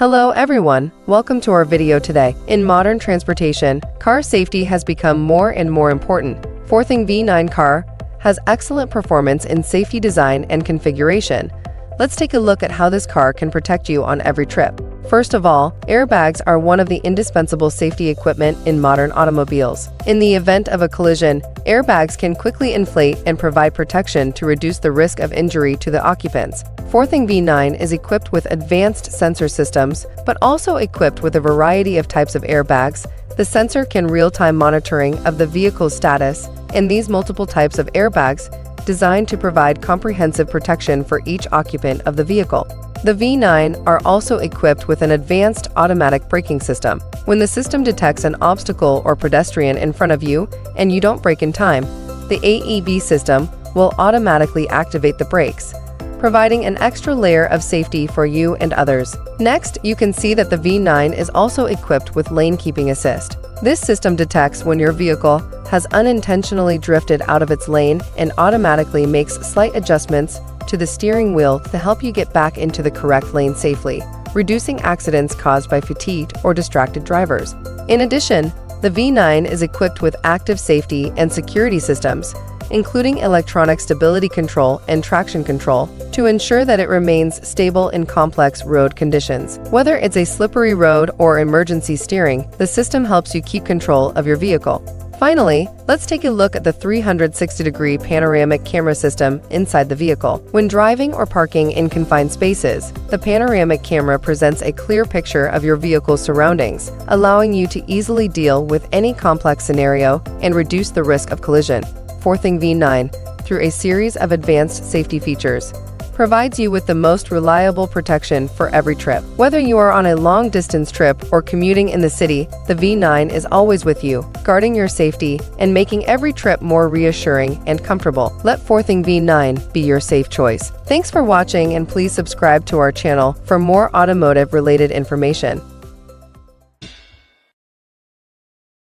Hello everyone, welcome to our video today. In modern transportation, car safety has become more and more important. Dongfeng V9 car has excellent performance in safety design and configuration. Let's take a look at how this car can protect you on every trip. First of all, airbags are one of the indispensable safety equipment in modern automobiles. In the event of a collision, airbags can quickly inflate and provide protection to reduce the risk of injury to the occupants. Dongfeng V9 is equipped with advanced sensor systems, but also equipped with a variety of types of airbags. The sensor can real-time monitoring of the vehicle's status, and these multiple types of airbags designed to provide comprehensive protection for each occupant of the vehicle. The V9 are also equipped with an advanced automatic braking system. When the system detects an obstacle or pedestrian in front of you and you don't brake in time, the AEB system will automatically activate the brakes, providing an extra layer of safety for you and others. Next, you can see that the V9 is also equipped with lane keeping assist. This system detects when your vehicle has unintentionally drifted out of its lane and automatically makes slight adjustments to the steering wheel to help you get back into the correct lane safely, reducing accidents caused by fatigued or distracted drivers. In addition, the V9 is equipped with active safety and security systems, including electronic stability control and traction control, to ensure that it remains stable in complex road conditions. Whether it's a slippery road or emergency steering, the system helps you keep control of your vehicle. Finally, let's take a look at the 360-degree panoramic camera system inside the vehicle. When driving or parking in confined spaces, the panoramic camera presents a clear picture of your vehicle's surroundings, allowing you to easily deal with any complex scenario and reduce the risk of collision. Dongfeng V9, through a series of advanced safety features, provides you with the most reliable protection for every trip. Whether you are on a long-distance trip or commuting in the city, the V9 is always with you, guarding your safety and making every trip more reassuring and comfortable. Let Dongfeng V9 be your safe choice. Thanks for watching, and please subscribe to our channel for more automotive-related information.